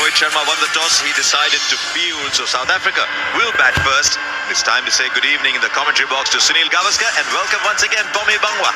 Rohit Sharma won the toss. He decided to field, so South Africa will bat first. It's time to say good evening in the commentary box to Sunil Gavaskar and welcome once again Pomi Bangwa.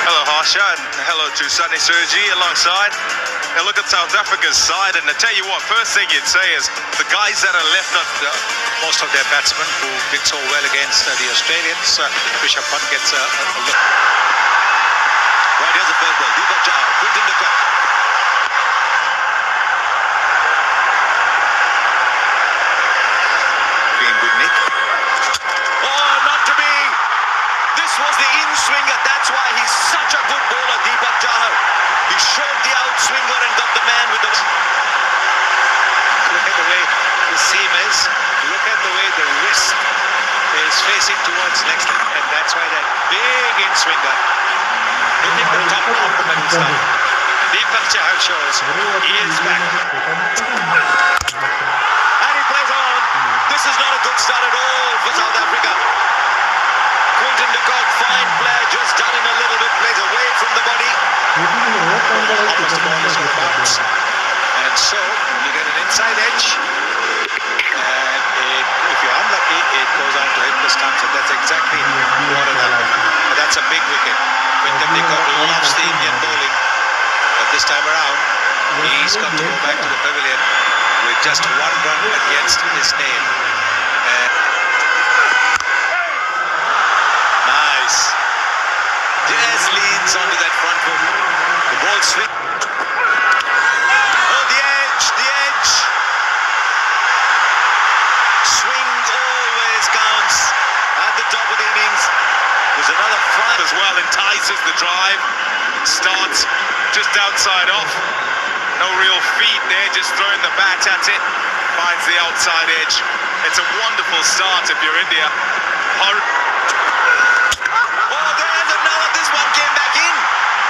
Hello Harsha and hello to Sunny Surji alongside. Now look at South Africa's side, and I tell you what, first thing you'd say is the guys that are left of most of their batsmen who did so well against the Australians. Rishabh Pant gets a look. Right, here's the first ball. Deepak Chahar, Quinton de Kock. Good nick. Oh, not to be. This was the in-swinger. That's why he's such a good bowler, Deepak Chahar. He showed the out-swinger and got the man with the... Look at the way the seam is. Look at the way the wrist is facing towards next leg, and that's why that big in-swinger hitting the top of the middle stump. Deepak Chahar shows he is back. And he plays on. This is not a good start at all for South Africa. Quinton de Kock, fine player, just done in a little bit, plays away from the body. Almost the ball is on the bounce. And so, you get an inside edge. And if you're unlucky, it goes on to hit the stumps. And that's exactly what it happened. But that's a big wicket. Quinton de Kock loves the Indian bowling. But this time around, he's got to go back to the pavilion with just one run against his name. Nice. Just leans onto that front foot. The ball swing. Oh, the edge, the edge. Swing always counts at the top of the innings. There's another front As well, entices the drive. Starts just outside off. No real feet there, just throwing the bat at it. Finds the outside edge. It's a wonderful start if you're India. Oh, there's another. This one came back in.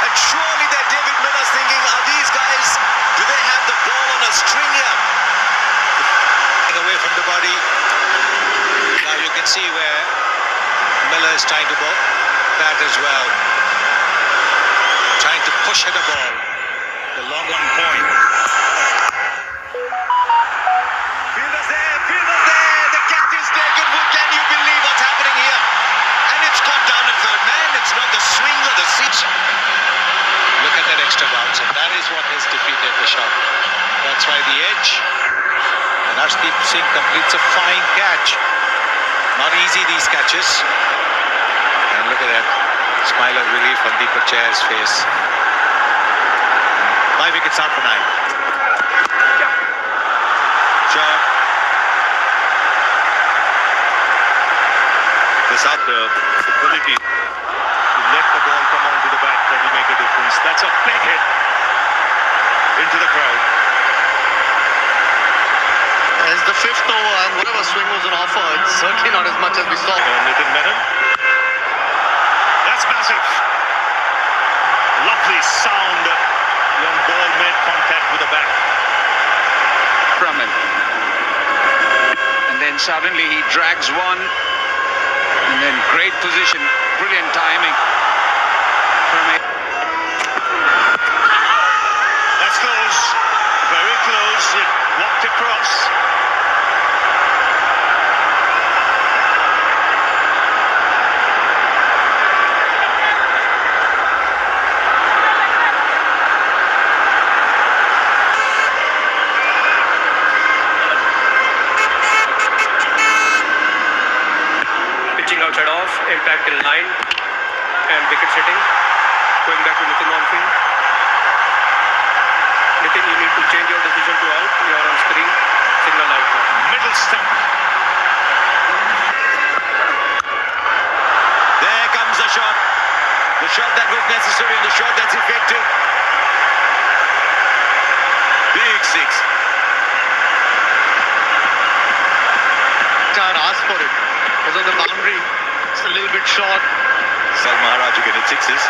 And surely that David Miller's thinking, are these guys, do they have the ball on a string here? Away from the body. Now you can see where Miller is trying to bowl that as well. Trying to push at the ball. The long one point. Fielder's there, fielder's there. The catch is taken. Can you believe what's happening here? And it's caught down in third man. It's not the swing or the seat. Look at that extra bounce, and that is what has defeated the shot. That's why the edge. And Arshdeep Singh completes a fine catch. Not easy, these catches. And look at that smile of relief on Deepak Chahar's face. 5 wickets out for 9. Shot. The South Ability to let the ball come onto the bat, that will make a difference. That's a big hit into the crowd. As the fifth over, and whatever swing was on offer, it's certainly not as much as we saw. Nitin Menon. That's massive. Lovely sound when ball made contact with the bat. From him. And then suddenly he drags one. And then great position. Brilliant timing from it. That's close. Very close. It walked across. Outside off, impact in line, and wicket setting. Going back to Nitin on field. Nitin, you need to change your decision to out. You are on screen. Signal out now. Middle stump. There comes the shot. The shot that was necessary and the shot that's effective. Big six. Can't ask for it. It was on the boundary. It's a little bit short. Sal Maharaj again at sixes.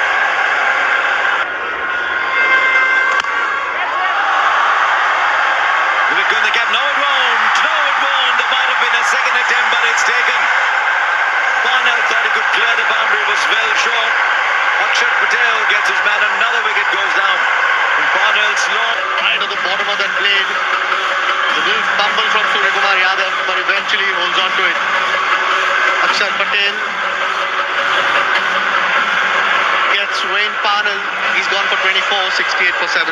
Will it go in the gap? No, it won't. No, it won't. There might have been a second attempt, but it's taken. Parnell thought he could clear the boundary. It was well short. Akshat Patel gets his man. Another wicket goes down. And Parnell's long. Right at the bottom of that blade. Patel gets Wayne Parnell. He's gone for 24, 68 for 7.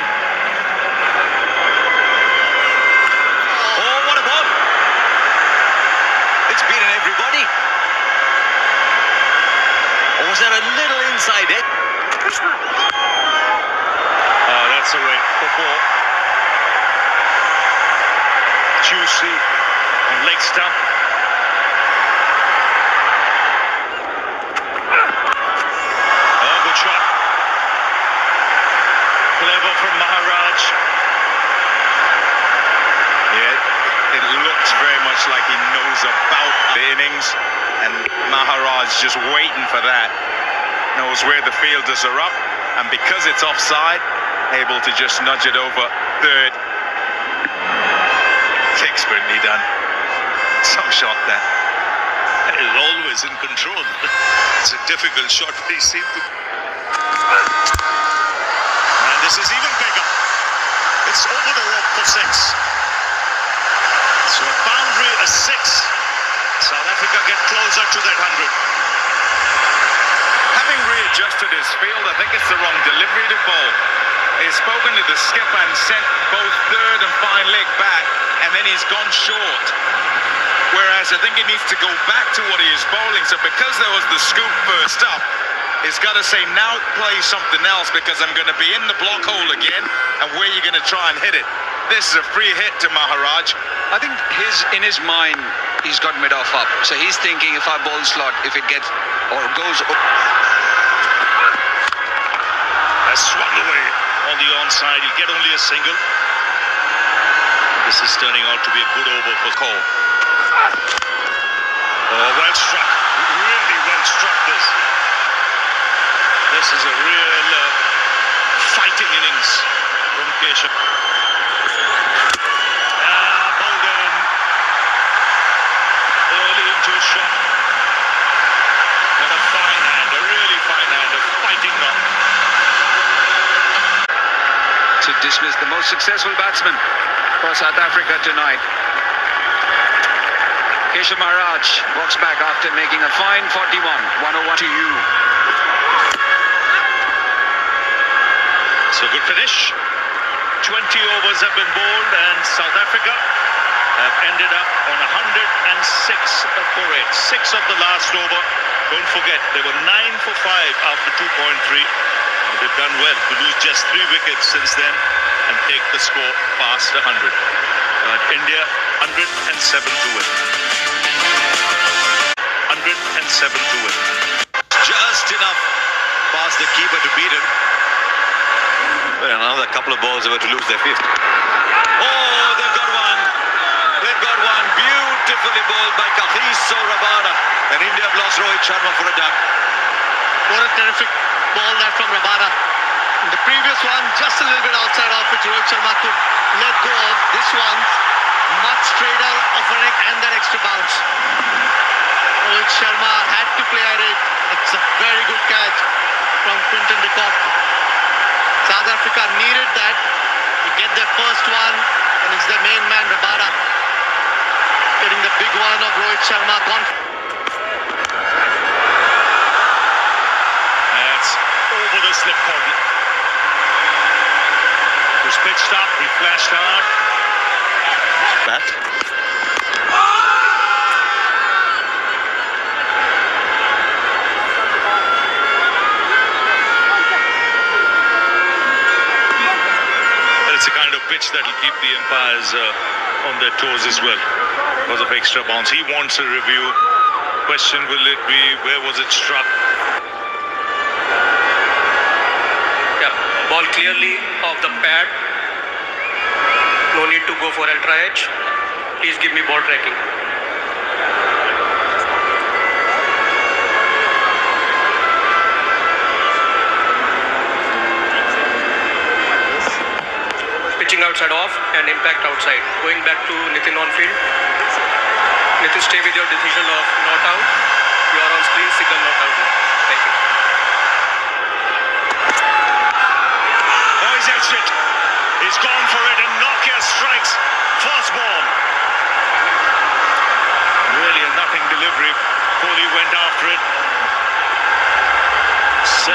Oh, what a ball! It's beaten everybody. Or was there a little inside it? Oh, that's away for 4. Juicy and leg stump. Oh, good shot. Clever from Maharaj. Yeah, it looks very much like he knows about the innings, and Maharaj just waiting for that. Knows where the fielders are up, and because it's offside, able to just nudge it over third. Expertly done. Some shot there. He's always in control. It's a difficult shot, but he seemed to. And this is even bigger. It's over the rope for 6. So a boundary, a 6. South Africa get closer to that 100. Having readjusted his field, I think it's the wrong delivery to bowl. He's spoken to the skipper and sent both third and fine leg back, and then he's gone short. Whereas I think he needs to go back to what he is bowling. So because there was the scoop first up, he's got to say, now play something else, because I'm going to be in the block hole again, and where you're going to try and hit it. This is a free hit to Maharaj. I think in his mind, he's got mid-off up. So he's thinking, if I bowl slot, if it gets or goes up. Has swung away on the onside. He'll get only a single. This is turning out to be a good over for Cole. Oh, well struck. Really well struck this. This is a real fighting innings from Keshav. Bowled in early into a shot. And a fine hand, a really fine hand, a fighting knock. To dismiss the most successful batsman for South Africa tonight. Keshav Maharaj walks back after making a fine 41. 101 to you. So good finish. 20 overs have been bowled, and South Africa have ended up on 106 for 8. 6 of the last over. Don't forget, they were 9 for 5 after 2.3. They've done well to lose just 3 wickets since then and take the score past 100. India 107 to win. 107 to win. Just enough past the keeper to beat him. But another couple of balls they were to lose their 5th. Oh, they've got one. They've got one. Beautifully bowled by Kagiso Rabada. And India have lost Rohit Sharma for a duck. What a terrific ball that from Rabada. In the previous one, just a little bit outside of which Rohit Sharma could let go of. This one's much straighter, offering and that extra bounce. Rohit Sharma had to play at it. It's a very good catch from Quinton de Kock. South Africa needed that to get their first one, and it's the main man Rabada getting the big one of Rohit Sharma gone. That's over the slip corner. It was pitched up, he flashed hard. Bat. It's a kind of pitch that will keep the umpires on their toes as well because of extra bounce. He wants a review. Question, will it be, where was it struck? Yeah, ball clearly off the pad. No need to go for ultra edge. Please give me ball tracking. Pitching outside off and impact outside. Going back to Nitin on field. Nitin, stay with your decision of not out. You are on screen, signal not out. Thank you. Oh, he's edged it. He's gone for it, and Nokia strikes. First ball. Really a nothing delivery. Kohli went after.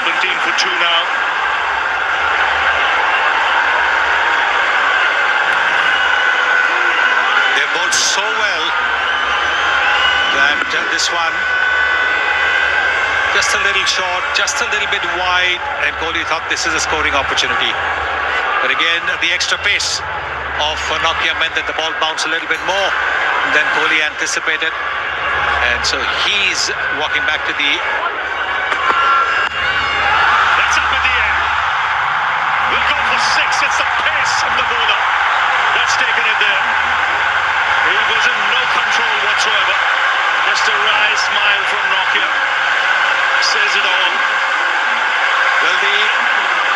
17 for 2 now. They've bowled so well that this one just a little short, just a little bit wide, and Kohli thought this is a scoring opportunity. But again, the extra pace of Nokia meant that the ball bounced a little bit more than Kohli anticipated. And so he's walking back to the... That's up at the end. We'll go for 6. It's the pace of the bowler that's taken it there. He was in no control whatsoever. Just a wry smile from Nokia. Says it all. Well, the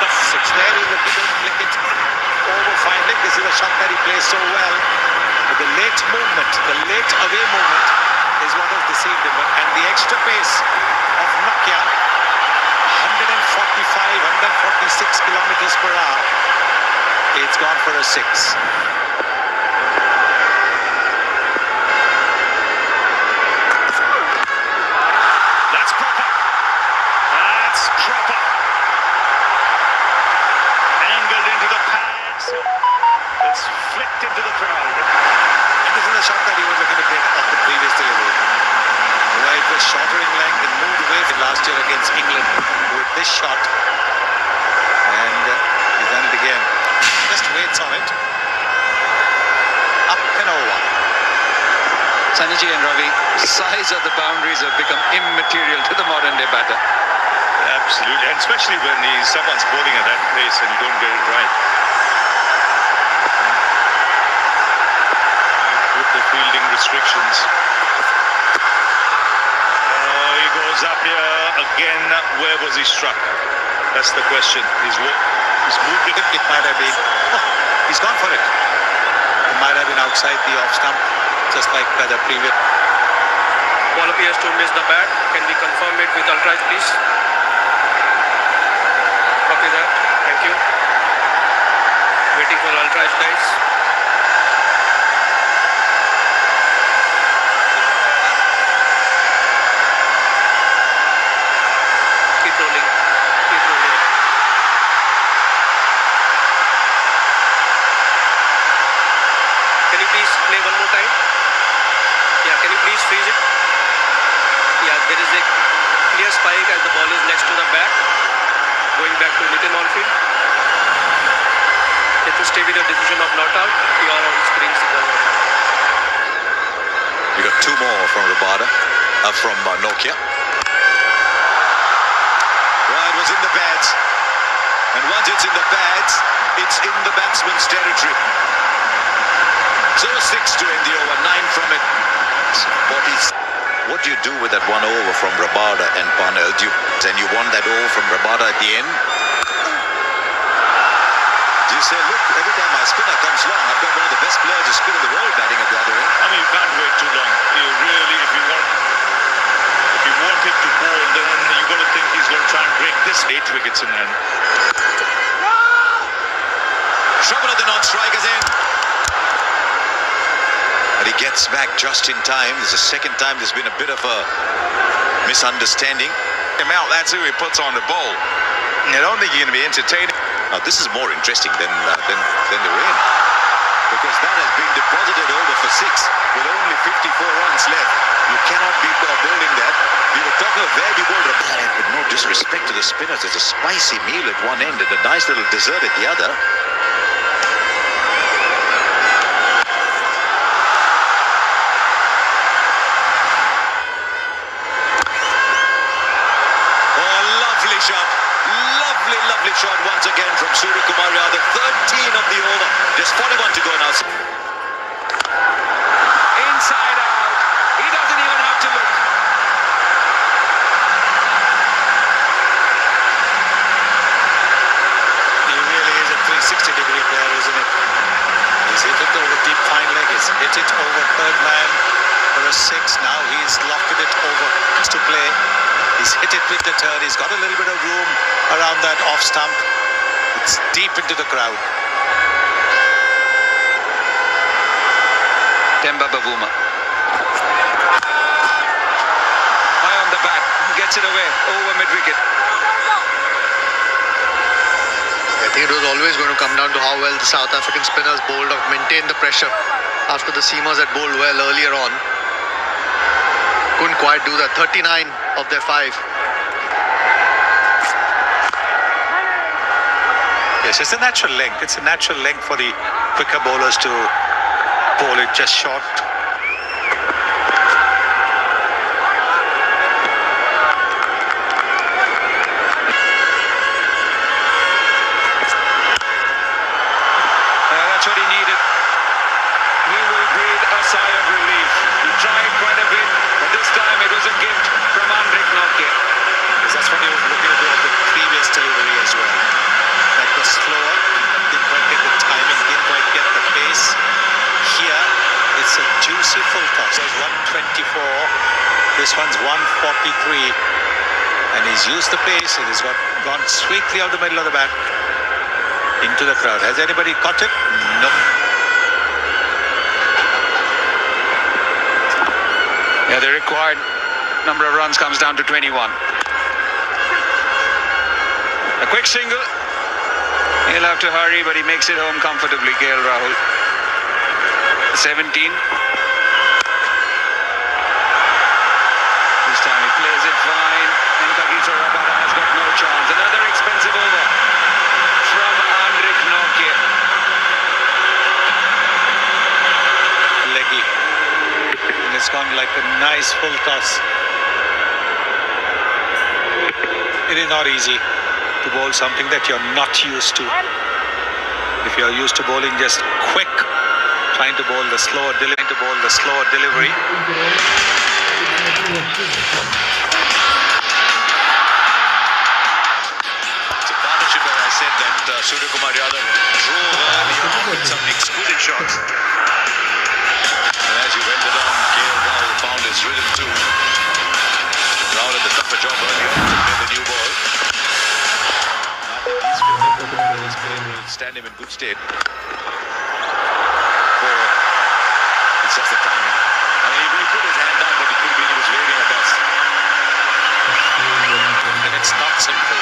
6 there is a bit of flick it over finally. This is a shot that he plays so well. But the late movement, the late away movement is what has deceived him. And the extra pace of Nokia, 145, 146 kilometers per hour. It's gone for a 6. Angled into the pads. It's flicked into the crowd. And this is a shot that he was looking to get off the previous delivery. Where it was shorter in length and moved away from last year against England with this shot. And he's done it again. Just waits on it. Up and over. Sanji and Ravi, size of the boundaries have become immaterial to the modern day batter. Absolutely, and especially when someone's bowling at that pace and you don't get it right. With the fielding restrictions. He goes up here again. Where was he struck? That's the question. He's moved it. It might have been... Oh, he's gone for it. It might have been outside the off stump, just like the previous. Ball appears to miss the bat. Can we confirm it with ultras, please? Copy that. Thank you. Waiting for ultras, guys. Keep rolling. Keep rolling. Can you please play one more time? Yeah, can you please freeze it? Yeah, there is a clear spike as the ball is next to the bat. Going back to Nitin on field. It will stay with your decision of not out. You are on screen signal not out. You got 2 more from Nokia. Well, it was in the pads. And once it's in the pads, it's in the batsman's territory. So 6 to end the over, 9 from it. What do you do with that 1 over from Rabada and Parnell? And you won that over from Rabada at the end? Do you say, look, every time my spinner comes long, I've got one of the best players to spin in the world batting at the other end? I mean, you can't wait too long. You really, if you want him to bowl, then you got to think he's going to try and break this. 8 wickets in hand. Trouble at the non-strikers end. But he gets back just in time. This is the second time there's been a bit of a misunderstanding. That's who he puts on the bowl. I don't think you're going to be entertaining. Now this is more interesting than the rain, because that has been deposited over for 6 with only 54 runs left. You cannot be bowling that. We were talking of where you bowled Rabada, with no disrespect to the spinners. There's a spicy meal at one end and a nice little dessert at the other. Lovely shot once again from Surya Kumar Yadav. 13 of the over. Just 41 to go now. Inside out. He doesn't even have to look. He really is a 360-degree player, isn't it? He's hit it over deep fine leg. He's hit it over third man for a 6. Now he's lofted it over to play. He's hit it with the turn. He's got a little bit of room around that off stump. It's deep into the crowd. Temba Bavuma. High on the bat. Gets it away. Over mid-wicket. think it was always going to come down to how well the South African spinners bowled or maintained the pressure after the seamers had bowled well earlier on. Couldn't quite do that. 39 of their 5. Yes, it's a natural length. It's a natural length for the quicker bowlers to bowl it just short. That's what he needed. He will breathe a sigh of relief. He tried quite a bit, but this time it was a gift from Andrik Nokia. Yes, that's what he was looking to do on the previous delivery as well. That was slower, didn't quite get the timing, didn't quite get the pace. Here, it's a juicy full toss. There's 124, this one's 143. And he's used the pace, it has gone sweetly out the middle of the bat into the crowd. Has anybody caught it? No. Yeah, the required number of runs comes down to 21. A quick single. He'll have to hurry, but he makes it home comfortably, KL Rahul. 17. This time he plays it fine, and Kagiso Rabada has got no chance. Another expensive over from Andrik Nokia. Leggy. And it's gone like a nice full toss. It is not easy to bowl something that you're not used to. If you're used to bowling just quick, trying to bowl the slower delivery. It's a partnership, as I said, that Surya Kumar Yadav drove earlier on with some exquisite shots. And as you went along, KL Rahul found his rhythm too. Rahul had the tougher job earlier on to play the new ball. Stand him in good stead. It's just the timing. I mean, he put his hand down, but it could have been he was waving at us. And it's not simple.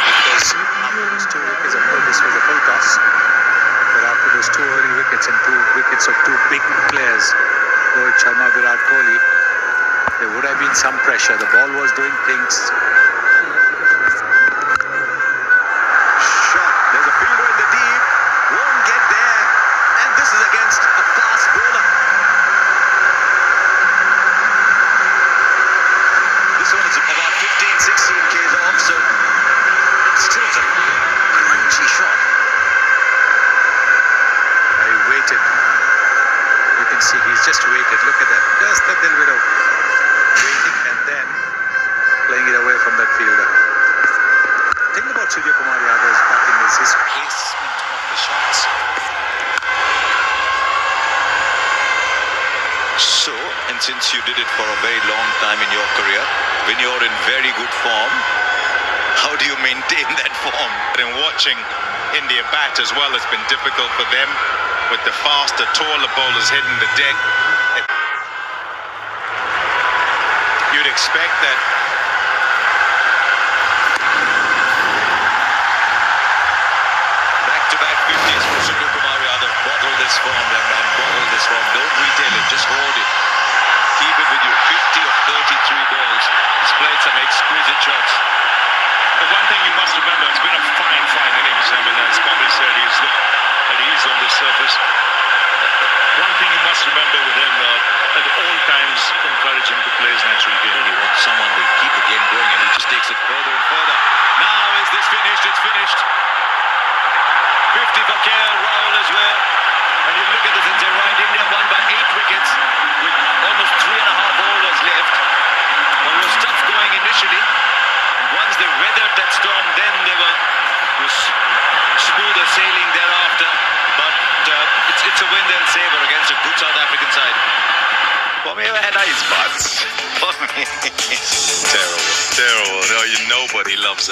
Because after those 2 wickets, of course, this was a full toss. But after those 2 early wickets and 2 wickets of 2 big players, Rohit Sharma, Virat Kohli, there would have been some pressure. The ball was doing things. There's a fielder in the deep, won't get there, and this is against a fast bowler. This one is about 15-16 k's off, so still a crunchy shot. He waited. You can see he's just waited. Look at that. Just that little bit of waiting and then playing it away from that fielder. The thing about Surya Kumar Yadav's batting is his placement of the shots. So, and since you did it for a very long time in your career, when you're in very good form, how do you maintain that form? And watching India bat as well has been difficult for them with the faster, taller bowlers hitting the deck. You'd expect that back-to-back 50s for Surya Kumar Yadav. Bottle this form, young man, bottle this form. Don't retail it, just hold it. Keep it with you. 50 of 33 balls. He's played some exquisite shots. The one thing you must remember, it's been a fine innings. I mean, as Comrie said, he's looked at ease on the surface. One thing you must remember with him, at all times, encourage him to play his natural game. He wants someone who will keep the game going, and he just takes it further and further. Now is this finished? It's finished. 50 for KL Rahul as well. And you look at this and say, right, India won by 8 wickets with almost 3.5 overs left. Well, it was tough going initially. And once they weathered that storm, then they were smoother sailing thereafter. But it's a win they'll savor against a good South African side. For me, I had ice baths. For me, terrible. No, nobody loves it.